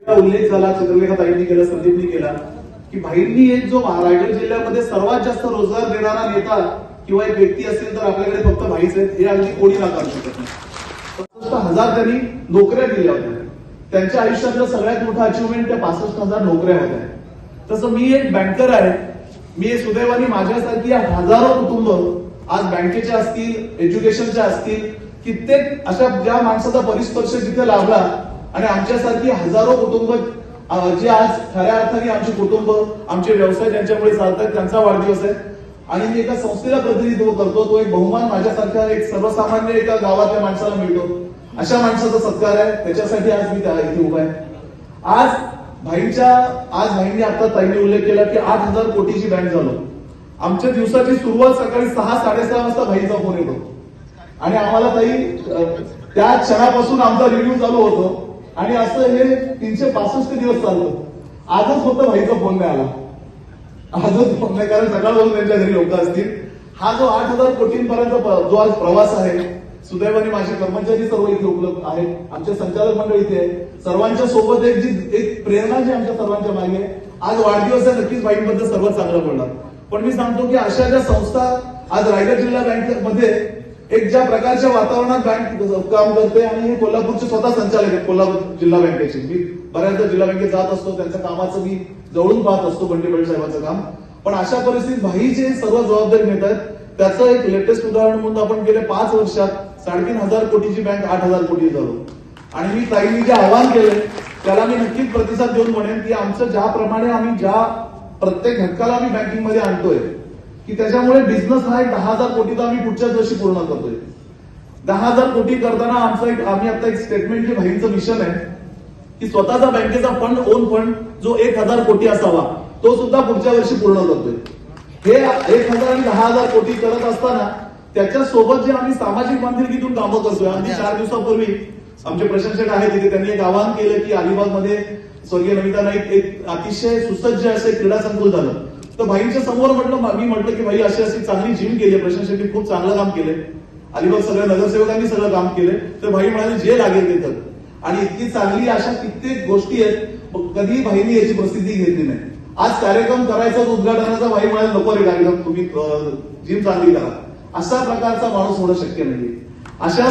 उल्लेख झाला, चित्रलेखाताईंनी केला, संदीपनी केला की भाईंनी एक जो रायगड जिल्ह्यामध्ये सर्वात जास्त रोजगार देणारा नेता किंवा एक व्यक्ती असेल तर आपल्याकडे फक्त भाईच आहेत, हे अगदी कोणी नाकारू शकत नाही. 65,000 त्यांनी नोकऱ्या दिल्या होत्या. त्यांच्या आयुष्यातलं सगळ्यात मोठं अचिव्हमेंट त्या 65,000 नोकऱ्या होत्या. तसं मी एक बँकर आहे. मी सुदैवाने माझ्यासारखी हजारो कुटुंब आज बँकेचे असतील, एज्युकेशनच्या असतील, कित्येक अशा ज्या माणसाचा परिस्पर्श जिथे लाभला आणि आमच्यासारखी हजारो कुटुंब जे आज खऱ्या अर्थाने आमचे कुटुंब, आमचे व्यवसाय ज्यांच्यामुळे चालतात, त्यांचा वाढदिवस आहे. आणि मी एका संस्थेला प्रतिनिधित्व करतो. तो एक बहुमान माझ्यासारख्या एक सर्वसामान्य एका गावातल्या माणसाला मिळतो. अशा माणसाचा सत्कार आहे. त्याच्यासाठी आज मी इथे उभा आहे. आज भाईंनी आता ताईंनी उल्लेख केला की 8,000 कोटीची बँक झालो. आमच्या दिवसाची सुरुवात सकाळी 6-6:30 वाजता भाईचा फोन येतो आणि आम्हाला ताई त्या क्षणापासून आमचा रिव्ह्यू चालू होतो आणि असं हे 365 दिवस चालतं. आजच फक्त भाईचा फोन नाही आला. आजच फोन नाही, कारण सकाळपासून त्यांच्या घरी लोक असतील. हा जो 8,000 कोटींपर्यंत जो आज प्रवास आहे, सुदैवाने माझे कर्मचारी सर्व इथे उपलब्ध आहेत, आमचे संचालक मंडळ इथे आहे. सर्वांच्या सोबत एक प्रेरणा जी आमच्या सर्वांच्या मागे आहे. आज वाढदिवस आहे, नक्कीच भाईंबद्दल सर्व चांगलं बोलणार. पण मी सांगतो की अशा ज्या संस्था आज रायगड जिल्हा बँकेमध्ये एक ज्या प्रकारच्या वातावरणात बँक काम करते आणि हे कोल्हापूरचे स्वतः संचालक आहेत कोल्हापूर जिल्हा बँकेचे. मी बऱ्याचदा जिल्हा बँकेत जात असतो, त्यांच्या कामाचं मी जवळून पाहत असतो, बंडी पाटील साहेबांचं काम. पण अशा परिस्थितीत भाई जे सर्व जबाबदारी घेत आहेत, त्याचं एक लेटेस्ट उदाहरण म्हणून आपण गेल्या 5 वर्षात 3,500 कोटीची बँक 8,000 कोटी झालो. आणि मी ताईंनी जे आवाहन केले त्याला मी नक्कीच प्रतिसाद देऊन म्हणेन की आमचं ज्याप्रमाणे आम्ही ज्या प्रत्येक घटकाला आम्ही बँकिंगमध्ये आणतोय की त्याच्यामुळे बिझनेस हा एक 10,000 कोटीचा आम्ही पुढच्याच वर्षी पूर्ण करतोय. 10,000 कोटी करताना आम्ही आता एक स्टेटमेंट जे भाईंचं मिशन आहे की स्वतःचा बँकेचा फंड, ओन फंड जो 1,000 कोटी असावा, तो सुद्धा पुढच्या वर्षी पूर्ण करतोय. हे 1,000 आणि 10,000 कोटी करत असताना त्याच्या सोबत जे आम्ही सामाजिक बांधिलकीतून कामं करतोय. अगदी 4 दिवसापूर्वी आमचे प्रशंसक आहेत तिथे, त्यांनी एक आवाहन केलं की अलिबागमध्ये स्वर्गीय नमिता नाईक एक अतिशय सुसज्ज असे क्रीडा संकुल झालं. तर भाईंच्या समोर मी म्हटलं की भाई अशी चांगली जिम केली, प्रशंसकांनी खूप चांगलं काम केलंय, अलिबाग सगळ्या नगरसेवकांनी सगळं काम केलंय. तर भाई म्हणाले जे लागेल ते कर. आणि इतकी चांगली अशा कित्येक गोष्टी आहेत, कधी भाईंनी याची प्रसिद्धी घेतली नाही. आज कार्यक्रम करायचा उद्घाटनाचा भाई म्हणाले नको रे कार्यक्रम, तुम्ही जिम चांगली करा. अशा प्रकारचा माणूस होणं शक्य नाहीये. अशा